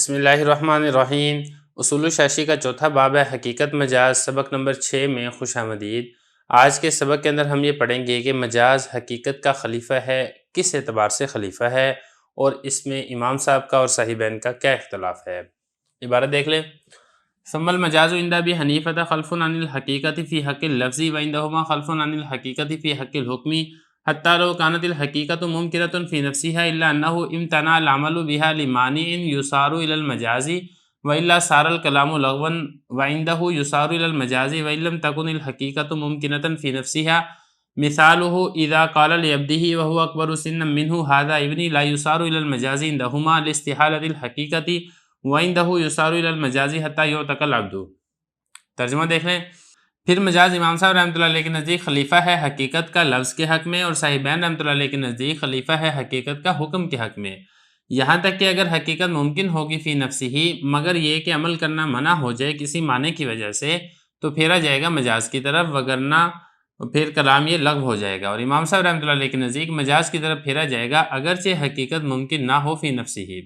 بسم اللہ الرحمن الرحیم۔ اصول الشاشی کا چوتھا باب ہے حقیقت مجاز، سبق نمبر 6 میں خوش آمدید۔ آج کے سبق کے اندر ہم یہ پڑھیں گے کہ مجاز حقیقت کا خلیفہ ہے، کس اعتبار سے خلیفہ ہے، اور اس میں امام صاحب کا اور صاحبین کا کیا اختلاف ہے۔ عبارت دیکھ لیں۔ ثم المجاز عند ابی حنیفہ خلف عن الحقیقت فی حق اللفظ وعندہما خلف عن الحقیقت فی حق الحکم حتی لو كانت الحقیقت ممکنۃ فی نفسها الا انہ امتنع العمل بها لمانع یصار الى المجاز والا صار الکلام لغوا وعندہ یصار الى المجاز وان لم تکن الحقیقت ممکنۃ فی نفسها مثالہ اذا قال لعبده وهو اکبر سنا منہ هذا ابنی لا یصار الى المجاز عندہما لاستحالۃ الحقیقت وعندہ یصار الى المجاز حتی یعتق العبد۔ ترجمہ دیکھ لیں۔ پھر مجاز امام صاحب رحمۃ اللہ علیہ کے نزدیک خلیفہ ہے حقیقت کا لفظ کے حق میں، اور صاحبین رحمۃ اللہ علیہ کے نزدیک خلیفہ ہے حقیقت کا حکم کے حق میں، یہاں تک کہ اگر حقیقت ممکن ہوگی فی نفسی ہی، مگر یہ کہ عمل کرنا منع ہو جائے کسی معنی کی وجہ سے، تو پھیرا جائے گا مجاز کی طرف، وگرنہ پھر کلام یہ لغو ہو جائے گا۔ اور امام صاحب رحمۃ اللہ علیہ کے نزدیک مجاز کی طرف پھیرا جائے گا اگرچہ حقیقت ممکن نہ ہو فی نفسی ہی۔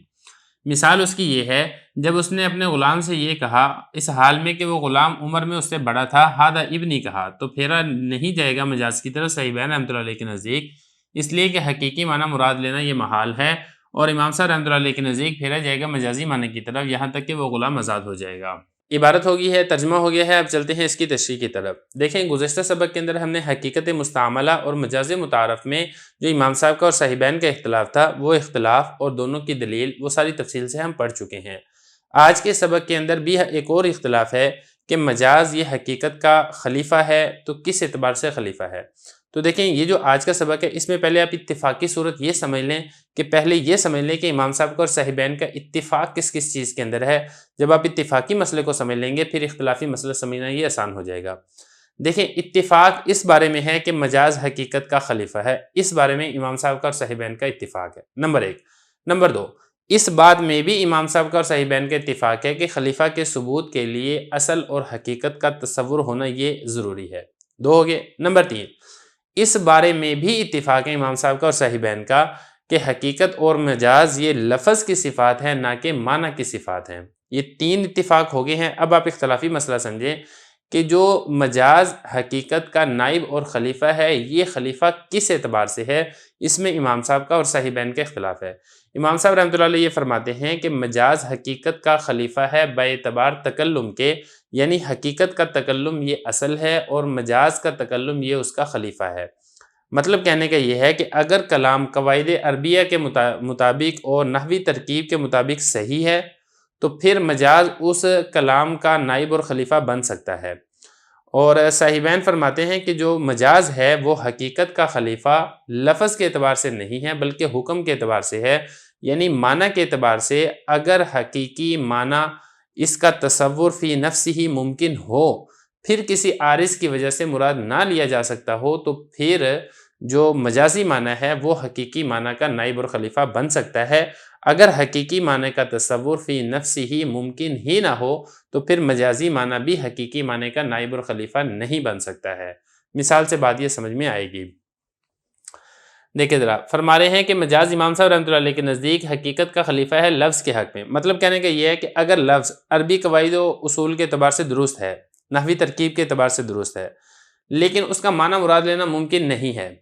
مثال اس کی یہ ہے جب اس نے اپنے غلام سے یہ کہا اس حال میں کہ وہ غلام عمر میں اس سے بڑا تھا، ہادہ ابنی کہا، تو پھیرا نہیں جائے گا مجاز کی طرف صاحبین رحمۃ اللہ علیہ کے نزدیک، اس لیے کہ حقیقی معنی مراد لینا یہ محال ہے، اور امام صاحب رحمۃ اللہ علیہ کے نزدیک پھیرا جائے گا مجازی معنی کی طرف، یہاں تک کہ وہ غلام آزاد ہو جائے گا۔ عبارت ہو گئی ہے، ترجمہ ہو گیا ہے، اب چلتے ہیں اس کی تشریح کی طرف۔ دیکھیں گزشتہ سبق کے اندر ہم نے حقیقت مستعملہ اور مجاز متعارف میں جو امام صاحب کا اور صاحبین کا اختلاف تھا، وہ اختلاف اور دونوں کی دلیل وہ ساری تفصیل سے ہم پڑھ چکے ہیں۔ آج کے سبق کے اندر بھی ایک اور اختلاف ہے کہ مجاز یہ حقیقت کا خلیفہ ہے تو کس اعتبار سے خلیفہ ہے۔ تو دیکھیں یہ جو آج کا سبق ہے، اس میں پہلے آپ اتفاقی صورت یہ سمجھ لیں کہ پہلے یہ سمجھ لیں کہ امام صاحب کا اور صاحبین کا اتفاق کس کس چیز کے اندر ہے۔ جب آپ اتفاقی مسئلے کو سمجھ لیں گے پھر اختلافی مسئلہ سمجھنا یہ آسان ہو جائے گا۔ دیکھیں اتفاق اس بارے میں ہے کہ مجاز حقیقت کا خلیفہ ہے، اس بارے میں امام صاحب کا اور صاحبین کا اتفاق ہے، نمبر 1۔ نمبر 2، اس بات میں بھی امام صاحب کا اور صاحبین کا اتفاق ہے کہ خلیفہ کے ثبوت کے لیے اصل اور حقیقت کا تصور ہونا یہ ضروری ہے، 2 ہو گئے۔ نمبر 3، اس بارے میں بھی اتفاق ہے امام صاحب کا اور صاحبین کا کہ حقیقت اور مجاز یہ لفظ کی صفات ہیں نہ کہ معنی کی صفات ہیں۔ یہ 3 اتفاق ہو گئے ہیں۔ اب آپ اختلافی مسئلہ سمجھیں کہ جو مجاز حقیقت کا نائب اور خلیفہ ہے، یہ خلیفہ کس اعتبار سے ہے، اس میں امام صاحب کا اور صاحبین کا اختلاف ہے۔ امام صاحب رحمۃ اللہ علیہ یہ فرماتے ہیں کہ مجاز حقیقت کا خلیفہ ہے بے اعتبار تکلم کے، یعنی حقیقت کا تکلم یہ اصل ہے اور مجاز کا تکلم یہ اس کا خلیفہ ہے۔ مطلب کہنے کا یہ ہے کہ اگر کلام قواعد عربیہ کے مطابق اور نحوی ترکیب کے مطابق صحیح ہے تو پھر مجاز اس کلام کا نائب اور خلیفہ بن سکتا ہے۔ اور صاحبین فرماتے ہیں کہ جو مجاز ہے وہ حقیقت کا خلیفہ لفظ کے اعتبار سے نہیں ہے بلکہ حکم کے اعتبار سے ہے، یعنی معنی کے اعتبار سے اگر حقیقی معنی اس کا تصور فی نفس ہی ممکن ہو، پھر کسی عارض کی وجہ سے مراد نہ لیا جا سکتا ہو، تو پھر جو مجازی معنی ہے وہ حقیقی معنی کا نائب اور خلیفہ بن سکتا ہے۔ اگر حقیقی معنی کا تصور فی نفس ہی ممکن ہی نہ ہو تو پھر مجازی معنی بھی حقیقی معنی کا نائب اور خلیفہ نہیں بن سکتا ہے۔ مثال سے بات یہ سمجھ میں آئے گی۔ دیکھیں ذرا، فرما رہے ہیں کہ مجاز امام صاحب رحمۃ اللہ علیہ کے نزدیک حقیقت کا خلیفہ ہے لفظ کے حق میں۔ مطلب کہنے کا یہ ہے کہ اگر لفظ عربی قواعد و اصول کے اعتبار سے درست ہے، نحوی ترکیب کے اعتبار سے درست ہے، لیکن اس کا معنی مراد لینا ممکن نہیں ہے،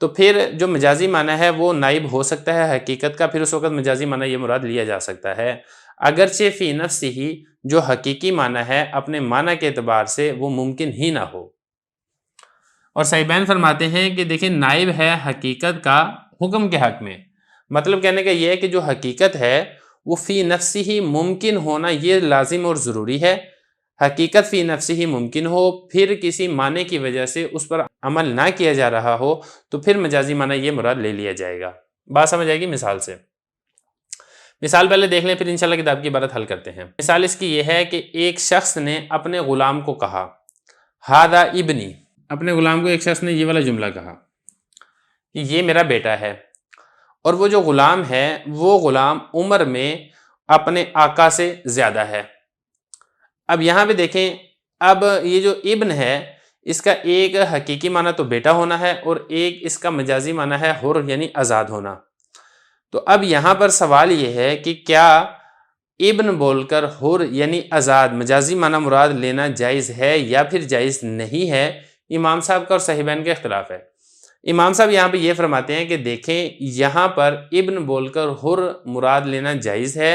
تو پھر جو مجازی معنی ہے وہ نائب ہو سکتا ہے حقیقت کا، پھر اس وقت مجازی معنی یہ مراد لیا جا سکتا ہے، اگرچہ فی نفس ہی جو حقیقی معنی ہے اپنے معنی کے اعتبار سے وہ ممکن ہی نہ ہو۔ اور صاحبین فرماتے ہیں کہ دیکھیں نائب ہے حقیقت کا حکم کے حق میں۔ مطلب کہنے کا یہ ہے کہ جو حقیقت ہے وہ فی نفس ہی ممکن ہونا یہ لازم اور ضروری ہے۔ حقیقت فی نفس ہی ممکن ہو، پھر کسی معنی کی وجہ سے اس پر عمل نہ کیا جا رہا ہو تو پھر مجازی معنی یہ مراد لے لیا جائے گا۔ بات سمجھ آئے گی مثال سے؟ مثال پہلے دیکھ لیں پھر انشاءاللہ کتاب کی عبارت حل کرتے ہیں۔ مثال اس کی یہ ہے کہ ایک شخص نے اپنے غلام کو کہا ہذا ابنی، اپنے غلام کو ایک شخص نے یہ والا جملہ کہا کہ یہ میرا بیٹا ہے، اور وہ جو غلام ہے وہ غلام عمر میں اپنے آقا سے زیادہ ہے۔ اب یہاں پہ دیکھیں، اب یہ جو ابن ہے اس کا ایک حقیقی معنی تو بیٹا ہونا ہے اور ایک اس کا مجازی معنی ہے حر یعنی آزاد ہونا۔ تو اب یہاں پر سوال یہ ہے کہ کیا ابن بول کر حر یعنی آزاد مجازی معنی مراد لینا جائز ہے یا پھر جائز نہیں ہے، امام صاحب کا اور صحیحین کا اختلاف ہے۔ امام صاحب یہاں پہ یہ فرماتے ہیں کہ دیکھیں یہاں پر ابن بول کر حر مراد لینا جائز ہے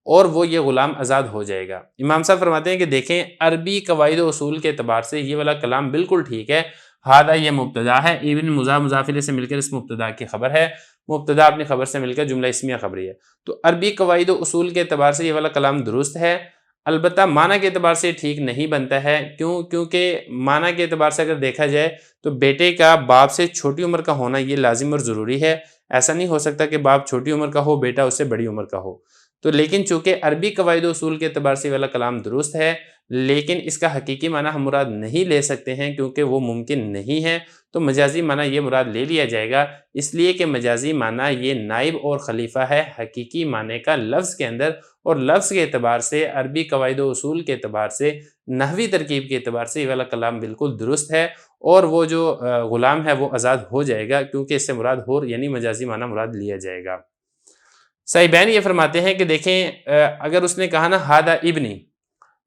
اور وہ یہ غلام آزاد ہو جائے گا۔ امام صاحب فرماتے ہیں کہ دیکھیں عربی قواعد و اصول کے اعتبار سے یہ والا کلام بالکل ٹھیک ہے۔ ہادہ یہ مبتدا ہے، ابن مضاف مضاف الیہ سے مل کر اس مبتدا کی خبر ہے، مبتدا اپنی خبر سے مل کر جملہ اسمیہ خبری ہے، تو عربی قواعد و اصول کے اعتبار سے یہ والا کلام درست ہے۔ البتہ معنی کے اعتبار سے ٹھیک نہیں بنتا ہے، کیونکہ معنی کے اعتبار سے اگر دیکھا جائے تو بیٹے کا باپ سے چھوٹی عمر کا ہونا یہ لازم اور ضروری ہے۔ ایسا نہیں ہو سکتا کہ باپ چھوٹی عمر کا ہو، بیٹا اس سے بڑی عمر کا ہو۔ تو لیکن چونکہ عربی قواعد و اصول کے اعتبار سے یہ والا کلام درست ہے، لیکن اس کا حقیقی معنی ہم مراد نہیں لے سکتے ہیں کیونکہ وہ ممکن نہیں ہے، تو مجازی معنی یہ مراد لے لیا جائے گا، اس لیے کہ مجازی معنی یہ نائب اور خلیفہ ہے حقیقی معنی کا لفظ کے اندر، اور لفظ کے اعتبار سے عربی قواعد و اصول کے اعتبار سے نحوی ترکیب کے اعتبار سے یہ والا کلام بالکل درست ہے، اور وہ جو غلام ہے وہ آزاد ہو جائے گا کیونکہ اس سے مراد حر یعنی مجازی معنی مراد لیا جائے گا۔ صحیحین یہ فرماتے ہیں کہ دیکھیں اگر اس نے کہا نا ہادہ ابنی،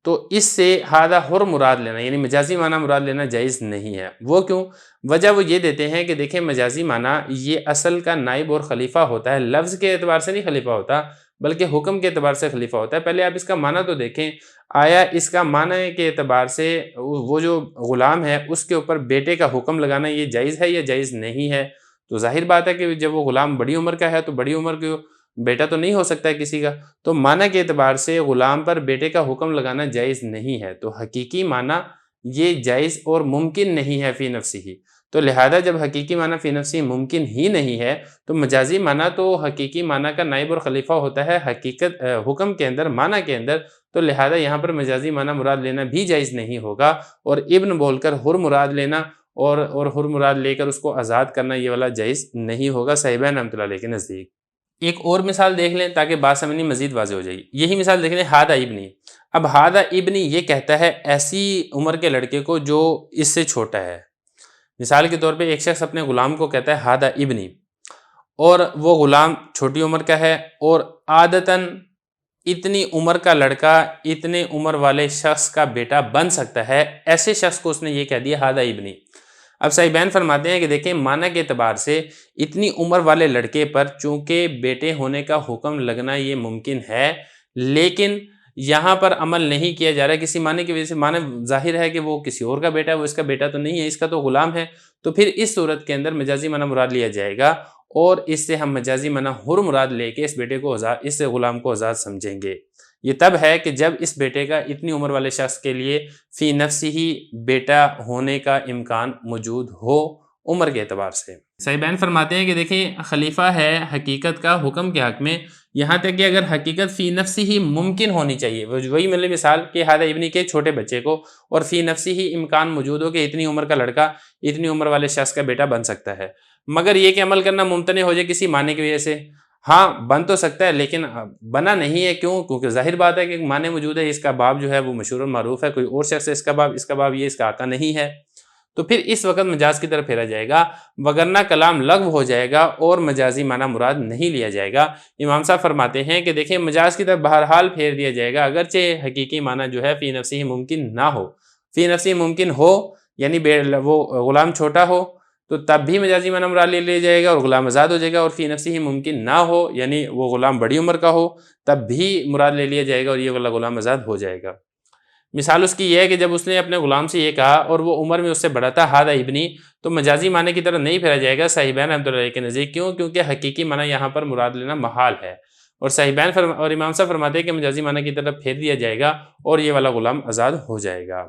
تو اس سے ہادہ حر مراد لینا یعنی مجازی معنی مراد لینا جائز نہیں ہے۔ وہ کیوں؟ وجہ وہ یہ دیتے ہیں کہ دیکھیں مجازی معنی یہ اصل کا نائب اور خلیفہ ہوتا ہے، لفظ کے اعتبار سے نہیں خلیفہ ہوتا بلکہ حکم کے اعتبار سے خلیفہ ہوتا ہے۔ پہلے آپ اس کا معنی تو دیکھیں، آیا اس کا معنی کے اعتبار سے وہ جو غلام ہے اس کے اوپر بیٹے کا حکم لگانا یہ جائز ہے یا جائز نہیں ہے؟ تو ظاہر بات ہے کہ جب وہ غلام بڑی عمر کا ہے تو بڑی عمر کے بیٹا تو نہیں ہو سکتا ہے کسی کا، تو معنی کے اعتبار سے غلام پر بیٹے کا حکم لگانا جائز نہیں ہے، تو حقیقی معنی یہ جائز اور ممکن نہیں ہے فی نفسی ہی، تو لہذا جب حقیقی معنی فی نفسی ممکن ہی نہیں ہے تو مجازی معنی تو حقیقی معنی کا نائب اور خلیفہ ہوتا ہے حقیقت حکم کے اندر معنی کے اندر، تو لہذا یہاں پر مجازی معنی مراد لینا بھی جائز نہیں ہوگا، اور ابن بول کر حر مراد لینا اور حر مراد لے کر اس کو آزاد کرنا یہ والا جائز نہیں ہوگا صحیحین رحمۃ اللہ علیہ کے نزدیک۔ ایک اور مثال دیکھ لیں تاکہ بات سمجھنی مزید واضح ہو جائے گی، یہی مثال دیکھ لیں ہادہ ابنی۔ اب ہادہ ابنی یہ کہتا ہے ایسی عمر کے لڑکے کو جو اس سے چھوٹا ہے، مثال کے طور پہ ایک شخص اپنے غلام کو کہتا ہے ہادہ ابنی، اور وہ غلام چھوٹی عمر کا ہے، اور عادتاً اتنی عمر کا لڑکا اتنے عمر والے شخص کا بیٹا بن سکتا ہے، ایسے شخص کو اس نے یہ کہہ دیا ہادہ ابنی۔ اب صحیحین فرماتے ہیں کہ دیکھیں معنی کے اعتبار سے اتنی عمر والے لڑکے پر چونکہ بیٹے ہونے کا حکم لگنا یہ ممکن ہے، لیکن یہاں پر عمل نہیں کیا جا رہا ہے کسی معنی کی وجہ سے، معنی ظاہر ہے کہ وہ کسی اور کا بیٹا ہے، وہ اس کا بیٹا تو نہیں ہے، اس کا تو غلام ہے، تو پھر اس صورت کے اندر مجازی معنی مراد لیا جائے گا، اور اس سے ہم مجازی معنی حر مراد لے کے اس بیٹے کو اس غلام کو آزاد سمجھیں گے۔ یہ تب ہے کہ جب اس بیٹے کا اتنی عمر والے شخص کے لیے فی نفسی ہی بیٹا ہونے کا امکان موجود ہو عمر کے اعتبار سے۔ صحیحین فرماتے ہیں کہ دیکھیں خلیفہ ہے حقیقت کا حکم کے حق میں، یہاں تک کہ اگر حقیقت فی نفسی ہی ممکن ہونی چاہیے، وہی مطلب مثال کہ ہادہ ابنی کے چھوٹے بچے کو اور فی نفسی ہی امکان موجود ہو کہ اتنی عمر کا لڑکا اتنی عمر والے شخص کا بیٹا بن سکتا ہے، مگر یہ کہ عمل کرنا ممتنع ہو جائے کسی معنی کی وجہ سے، ہاں بن تو سکتا ہے لیکن بنا نہیں ہے، کیوں؟ کیونکہ ظاہر بات ہے کہ ایک معنی موجود ہے، اس کا باپ جو ہے وہ مشہور و معروف ہے، کوئی اور شخص ہے اس کا باپ یہ اس کا آقا نہیں ہے، تو پھر اس وقت مجاز کی طرف پھیرا جائے گا، وگرنہ کلام لغو ہو جائے گا اور مجازی معنی مراد نہیں لیا جائے گا۔ امام صاحب فرماتے ہیں کہ دیکھیں مجاز کی طرف بہرحال پھیر دیا جائے گا، اگرچہ حقیقی معنی جو ہے فی نفسی ہی ممکن نہ ہو، فی نفسی ممکن ہو یعنی وہ غلام چھوٹا ہو تو تب بھی مجازی معنی مراد لے لیا جائے گا اور غلام آزاد ہو جائے گا، اور فی نفسی ہی ممکن نہ ہو یعنی وہ غلام بڑی عمر کا ہو تب بھی مراد لے لیا جائے گا اور یہ والا غلام آزاد ہو جائے گا۔ مثال اس کی یہ ہے کہ جب اس نے اپنے غلام سے یہ کہا اور وہ عمر میں اس سے بڑا تھا ہادہ ابنی، تو مجازی معنی کی طرف نہیں پھیرا جائے گا صحیحین رحمۃ اللہ علیہ کے نزدیک، کیوں؟ کیونکہ حقیقی معنی یہاں پر مراد لینا محال ہے، اور صحیحین اور امام صاحب فرماتے ہیں کہ مجازی معنی کی طرف پھیر دیا جائے گا اور یہ والا غلام آزاد ہو جائے گا۔